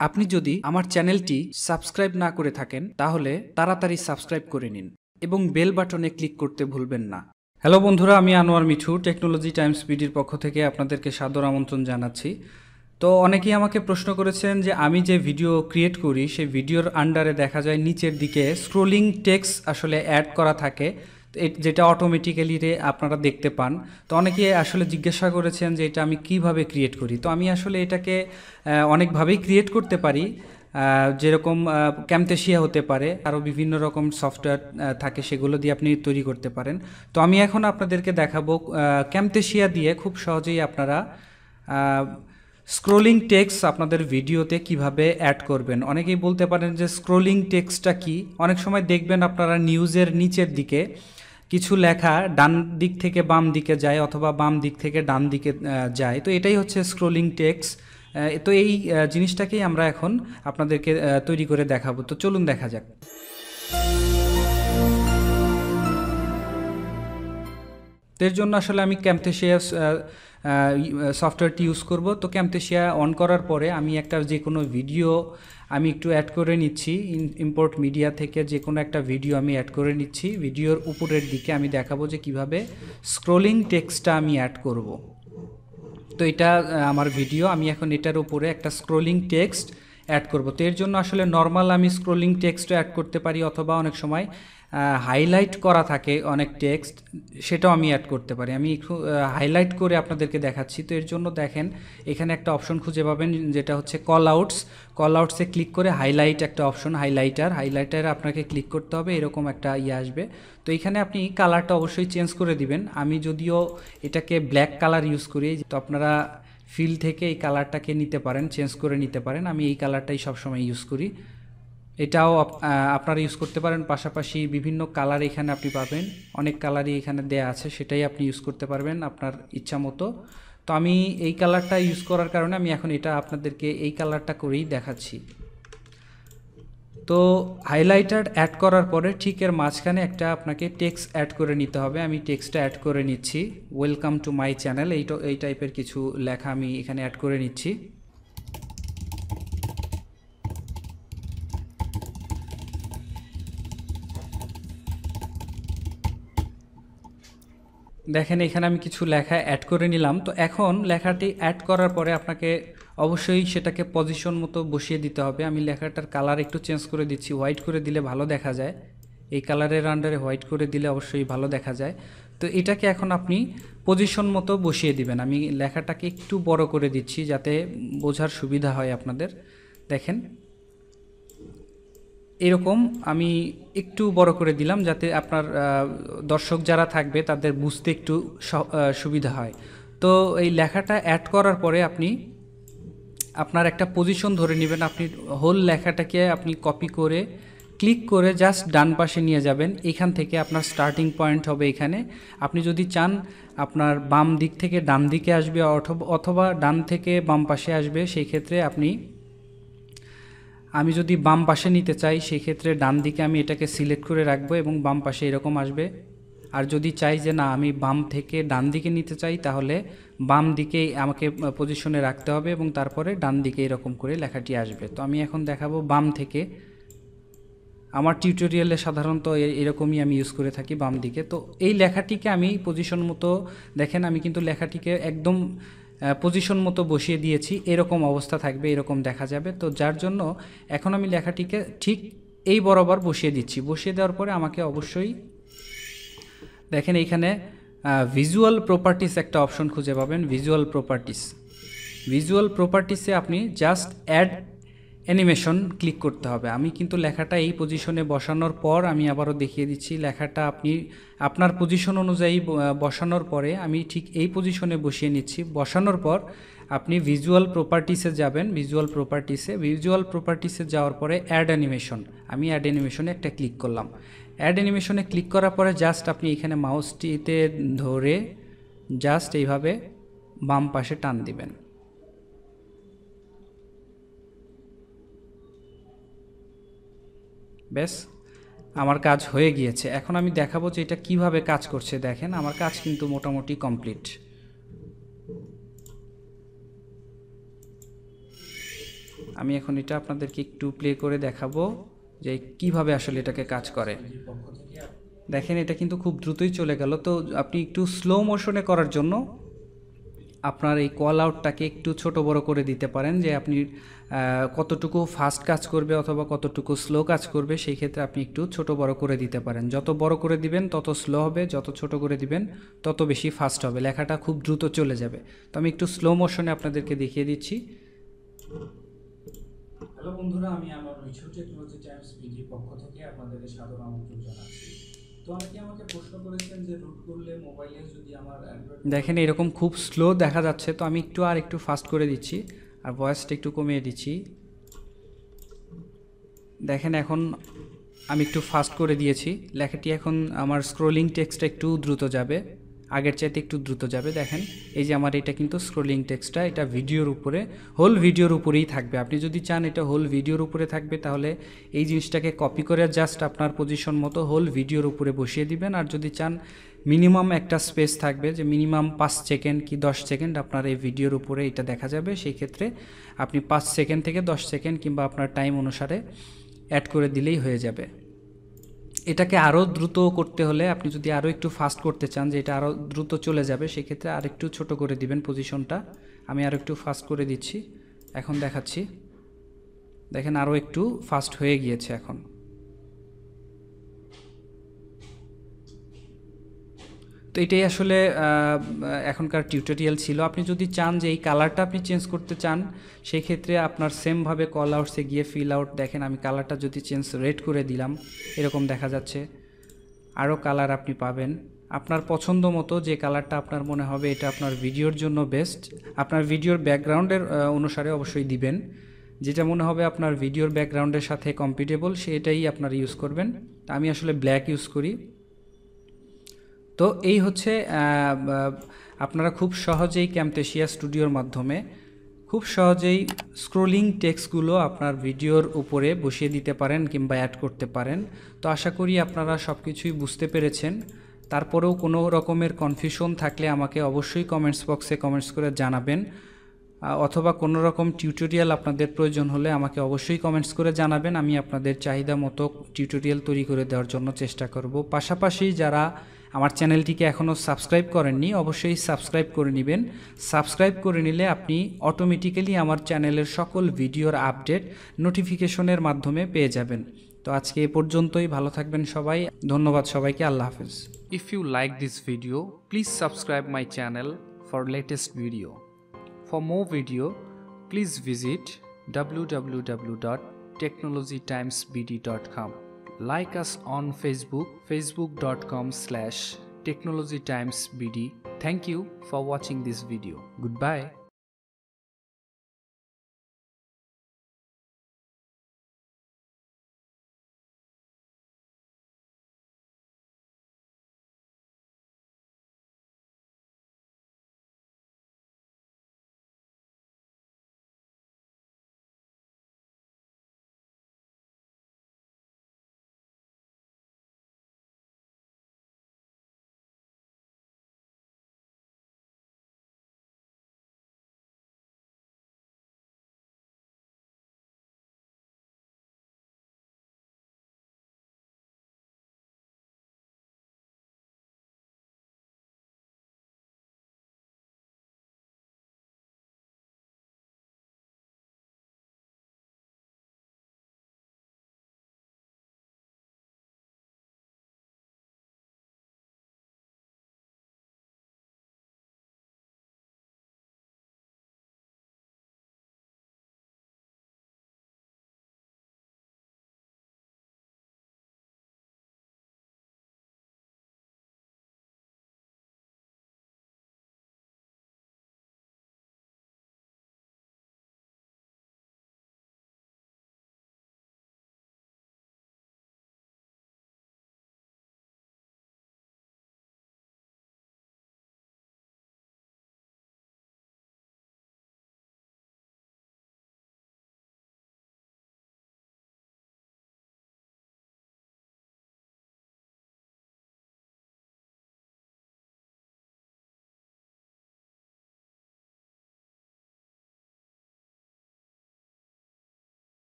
আপনি যদি আমার চ্যানেলটি সাবস্ক্রাইব না করে থাকেন তাহলে তাড়াতাড়ি সাবস্ক্রাইব করে নিন এবং বেল বাটনে ক্লিক করতে ভুলবেন না। হ্যালো বন্ধুরা, আমি আনোয়ার মিঠু টেকনোলজি টাইমস বিডির পক্ষ থেকে আপনাদেরকে সাদর আমন্ত্রণ জানাচ্ছি। তো অনেকেই আমাকে প্রশ্ন করেছেন যে আমি যে ভিডিও ক্রিয়েট করি সেই ভিডিওর আন্ডারে দেখা যায় নিচের দিকে স্ক্রোলিং টেক্সট আসলে অ্যাড করা থাকে, যেটা অটোমেটিক্যালি আপনারা দেখতে পান। তো অনেকে আসলে জিজ্ঞাসা করেছেন যে এটা আমি কিভাবে ক্রিয়েট করি। তো আমি আসলে এটাকে অনেকভাবেই ক্রিয়েট করতে পারি, যেরকম ক্যামটেশিয়া হতে পারে, আরও বিভিন্ন রকম সফটওয়্যার থাকে, সেগুলো দিয়ে আপনি তৈরি করতে পারেন। তো আমি এখন আপনাদেরকে দেখাবো ক্যামটেশিয়া দিয়ে খুব সহজেই আপনারা স্ক্রোলিং টেক্সট আপনাদের ভিডিওতে কিভাবে অ্যাড করবেন। অনেকেই বলতে পারেন যে স্ক্রোলিং টেক্সটটা কি। অনেক সময় দেখবেন আপনারা নিউজের নিচের দিকে কিছু লেখা ডান দিক থেকে বাম দিকে যায় অথবা বাম দিক থেকে ডান দিকে যায়, তো এটাই হচ্ছে স্ক্রোলিং টেক্সট। তো এই জিনিসটাকেই আমরা এখন আপনাদেরকে তৈরি করে দেখাবো। তো চলুন দেখা যাক। এর জন্য আসলে আমি ক্যামটেশিয়া সফটওয়্যারটি ইউজ করব। তো ক্যামটেশিয়া অন করার পরে আমি একটা যে কোনো ভিডিও আমি একটু অ্যাড করে নিচ্ছি। ইম্পোর্ট মিডিয়া থেকে যে কোনো একটা ভিডিও আমি অ্যাড করে নিচ্ছি। ভিডিওর উপরের দিকে আমি দেখাবো যে কিভাবে স্ক্রোলিং টেক্সটটা আমি অ্যাড করব। তো এটা আমার ভিডিও, আমি এখন এটার উপরে একটা স্ক্রোলিং টেক্সট অ্যাড করব। তো এর জন্য আসলে নর্মাল আমি স্ক্রোলিং টেক্সটও অ্যাড করতে পারি, অথবা অনেক সময় হাইলাইট করা থাকে অনেক টেক্সট, সেটাও আমি অ্যাড করতে পারি। আমি একটু হাইলাইট করে আপনাদেরকে দেখাচ্ছি। তো এর জন্য দেখেন এখানে একটা অপশন খুঁজে পাবেন যেটা হচ্ছে কল আউটসে ক্লিক করে হাইলাইট একটা অপশন, হাইলাইটার আপনাকে ক্লিক করতে হবে, এরকম একটা আসবে। তো এখানে আপনি কালারটা অবশ্যই চেঞ্জ করে দিবেন। আমি যদিও এটাকে ব্ল্যাক কালার ইউজ করি, তো আপনারা ফিল থেকে এই কালারটাকে নিতে পারেন, চেঞ্জ করে নিতে পারেন। আমি এই কালারটাই সবসময় ইউজ করি, এটাও আপনারা ইউজ করতে পারেন। পাশাপাশি বিভিন্ন কালার এখানে আপনি পাবেন, অনেক কালারই এখানে দেয়া আছে, সেটাই আপনি ইউজ করতে পারবেন আপনার ইচ্ছা মতো। তো আমি এই কালারটা ইউজ করার কারণে আমি এখন এটা আপনাদেরকে এই কালারটা করেই দেখাচ্ছি। তো হাইলাইটার অ্যাড করার পরে ঠিক এর মাঝখানে একটা আপনাকে টেক্সট অ্যাড করে নিতে হবে। আমি টেক্সটটা অ্যাড করে নিচ্ছি, ওয়েলকাম টু মাই চ্যানেল, এই টাইপের কিছু লেখা আমি এখানে অ্যাড করে নিচ্ছি। দেখেন এখানে আমি কিছু লেখা অ্যাড করে নিলাম। তো এখন লেখাটি অ্যাড করার পরে আপনাকে অবশ্যই সেটাকে পজিশন মতো বসিয়ে দিতে হবে। আমি লেখাটার কালার একটু চেঞ্জ করে দিচ্ছি, হোয়াইট করে দিলে ভালো দেখা যায়। এই কালারের আন্ডারে হোয়াইট করে দিলে অবশ্যই ভালো দেখা যায়। তো এটাকে এখন আপনি পজিশন মতো বসিয়ে দিবেন। আমি লেখাটাকে একটু বড় করে দিচ্ছি যাতে বোঝার সুবিধা হয় আপনাদের। দেখেন এরকম আমি একটু বড় করে দিলাম যাতে আপনার দর্শক যারা থাকবে তাদের বুঝতে একটু সুবিধা হয়। তো এই লেখাটা অ্যাড করার পরে আপনি আপনার একটা পজিশন ধরে নেবেন। আপনি হোল লেখাটাকে আপনি কপি করে ক্লিক করে জাস্ট ডান পাশে নিয়ে যাবেন। এখান থেকে আপনার স্টার্টিং পয়েন্ট হবে এখানে। আপনি যদি চান আপনার বাম দিক থেকে ডান দিকে আসবে অথবা ডান থেকে বাম পাশে আসবে, সেই ক্ষেত্রে আমি যদি বাম পাশে নিতে চাই সেই ক্ষেত্রে ডান দিকে আমি এটাকে সিলেক্ট করে রাখবো এবং বাম পাশে এরকম আসবে। আর যদি চাই যে না আমি বাম থেকে ডান দিকে নিতে চাই তাহলে বাম দিকেই আমাকে পজিশনে রাখতে হবে এবং তারপরে ডান দিকে এরকম করে লেখাটি আসবে। তো আমি এখন দেখাবো বাম থেকে। আমার টিউটোরিয়ালে সাধারণত এরকমই আমি ইউজ করে থাকি, বাম দিকে। তো এই লেখাটিকে আমি পজিশন মতো, দেখেন আমি কিন্তু লেখাটিকে একদম পজিশন মতো বসিয়ে দিয়েছি, এরকম অবস্থা থাকবে, এরকম দেখা যাবে। তো যার জন্য এখন আমি লেখাটিকে ঠিক এই বরাবর বসিয়ে দিচ্ছি। বসিয়ে দেওয়ার পরে আমাকে অবশ্যই দেখেন এইখানে ভিজুয়াল প্রপার্টিস একটা অপশন খুঁজে পাবেন, ভিজুয়াল প্রপার্টিসে আপনি জাস্ট অ্যাড অ্যানিমেশন ক্লিক করতে হবে। আমি কিন্তু লেখাটা এই পজিশনে বসানোর পর আমি আবারও দেখিয়ে দিচ্ছি, লেখাটা আপনি আপনার পজিশন অনুযায়ী বসানোর পরে আমি ঠিক এই পজিশনে বসিয়ে নিচ্ছি। বসানোর পর আপনি ভিজুয়াল প্রপার্টিসে যাবেন, ভিজুয়াল প্রপার্টিসে যাওয়ার পরে অ্যাড অ্যানিমেশন, আমি অ্যাড অ্যানিমেশনে একটা ক্লিক করলাম। অ্যাড অ্যানিমেশনে ক্লিক করার পরে জাস্ট আপনি এখানে মাউসটিতে ধরে জাস্ট এইভাবে বাম পাশে টান দিবেন। ব্যাস আমার কাজ হয়ে গিয়েছে। এখন আমি দেখাবো যে এটা কিভাবে কাজ করছে। দেখেন আমার কাজ কিন্তু মোটামুটি কমপ্লিট। আমি এখন এটা আপনাদেরকে একটু প্লে করে দেখাবো যে কিভাবে আসলে এটাকে কাজ করে। দেখেন এটা কিন্তু খুব দ্রুতই চলে গেল। তো আপনি একটু স্লো মোশনে করার জন্য আপনার এই কল আউটটাকে একটু ছোট বড় করে দিতে পারেন, যে আপনি কতটুকু ফাস্ট কাজ করবে অথবা কতটুকু স্লো কাজ করবে, সেই ক্ষেত্রে আপনি একটু ছোট বড় করে দিতে পারেন। যত বড় করে দিবেন তত স্লো হবে, যত ছোট করে দিবেন তত বেশি ফাস্ট হবে, লেখাটা খুব দ্রুত চলে যাবে। তো আমি একটু স্লো মোশনে আপনাদেরকে দেখিয়ে দিচ্ছি। হ্যালো বন্ধুরা, আমি আমার রিচু টেকনোলজি টাইমস বিডি পক্ষ থেকে আপনাদেরকে সাদর আমন্ত্রণ জানাচ্ছি। তো অনেকে আমাকে প্রশ্ন করেছেন যে রুট করলে মোবাইলে যদি আমার দেখেন এরকম খুব স্লো দেখা যাচ্ছে, তো আমি একটু ফাস্ট করে দিচ্ছি আর ভয়েসটা একটু কমিয়ে দিচ্ছি। দেখেন এখন আমি একটু ফাস্ট করে দিয়েছি, লেখাটি এখন আমার স্ক্রোলিং টেক্সটটা একটু দ্রুত যাবে, আগের চাইতে একটু দ্রুত যাবে। দেখেন এই যে আমার এটা কিন্তু স্ক্রোলিং টেক্সটটা এটা ভিডিওর উপরে, হোল ভিডিওর উপরেই থাকবে। আপনি যদি চান এটা হোল ভিডিওর উপরে থাকবে, তাহলে এই জিনিসটাকে কপি করে জাস্ট আপনার পজিশন মতো হোল ভিডিওর উপরে বসিয়ে দিবেন। আর যদি চান মিনিমাম একটা স্পেস থাকবে, যে মিনিমাম 5 সেকেন্ড কি 10 সেকেন্ড আপনার এই ভিডিওর উপরে এটা দেখা যাবে, সেই ক্ষেত্রে আপনি 5 সেকেন্ড থেকে 10 সেকেন্ড কিংবা আপনার টাইম অনুসারে অ্যাড করে দিলেই হয়ে যাবে। এটাকে আরও দ্রুত করতে হলে, আপনি যদি আরও একটু ফাস্ট করতে চান যে এটা আরও দ্রুত চলে যাবে, সেক্ষেত্রে আরেকটু ছোট করে দিবেন পজিশনটা। আমি আরও একটু ফাস্ট করে দিচ্ছি, এখন দেখাচ্ছি। দেখেন আরও একটু ফাস্ট হয়ে গিয়েছে এখন। তো এটাই আসলে এখনকার টিউটোরিয়াল ছিল। আপনি যদি চান যে এই কালারটা আপনি চেঞ্জ করতে চান, সেই ক্ষেত্রে আপনার সেমভাবে কল আউটসে গিয়ে ফিল আউট, দেখেন আমি কালারটা যদি চেঞ্জ রেড করে দিলাম, এরকম দেখা যাচ্ছে। আরও কালার আপনি পাবেন আপনার পছন্দ মতো, যে কালারটা আপনার মনে হবে এটা আপনার ভিডিওর জন্য বেস্ট, আপনার ভিডিওর ব্যাকগ্রাউন্ডের অনুসারে অবশ্যই দিবেন। যেটা মনে হবে আপনার ভিডিওর ব্যাকগ্রাউন্ডের সাথে কম্পিটেবল সেটাই আপনার ইউজ করবেন। আমি আসলে ব্ল্যাক ইউজ করি। তো এই হচ্ছে আপনারা খুব সহজেই ক্যামটেশিয়া স্টুডিওর মাধ্যমে খুব সহজেই স্ক্রোলিং টেক্সটগুলো আপনার ভিডিওর উপরে বসিয়ে দিতে পারেন কিংবা অ্যাড করতে পারেন। তো আশা করি আপনারা সব কিছুই বুঝতে পেরেছেন। তারপরেও কোনো রকমের কনফিউশন থাকলে আমাকে অবশ্যই কমেন্টস বক্সে কমেন্টস করে জানাবেন, অথবা কোনো রকম টিউটোরিয়াল আপনাদের প্রয়োজন হলে আমাকে অবশ্যই কমেন্টস করে জানাবেন। আমি আপনাদের চাহিদা মতো টিউটোরিয়াল তৈরি করে দেওয়ার জন্য চেষ্টা করব। পাশাপাশি যারা আমার চ্যানেলটিকে এখনও সাবস্ক্রাইব করেননি, অবশ্যই সাবস্ক্রাইব করে নেবেন। সাবস্ক্রাইব করে নিলে আপনি অটোমেটিক্যালি আমার চ্যানেলের সকল ভিডিওর আপডেট নোটিফিকেশনের মাধ্যমে পেয়ে যাবেন। তো আজকে এ পর্যন্তই, ভালো থাকবেন সবাই। ধন্যবাদ সবাইকে, আল্লাহ হাফেজ। If you like this video, please subscribe my channel for latest video. For more video, please visit www.technologytimesbd.com. Like us on Facebook, facebook.com/technologytimesbd. Thank you for watching this video. Goodbye.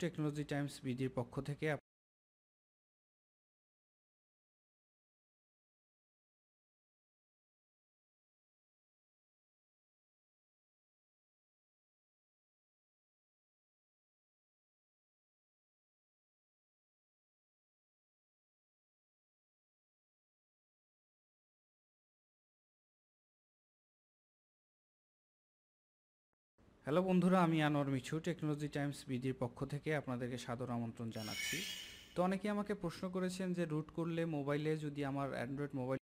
Technology Times বিডির পক্ষ থেকে hello বন্ধুরা, আমি Anwar Mithu Technology Times বিডির পক্ষ থেকে আপনাদেরকে সাদর আমন্ত্রণ জানাচ্ছি। তো অনেকেই আমাকে প্রশ্ন করেছেন যে রুট করলে মোবাইলে যদি আমার অ্যান্ড্রয়েড মোবাইল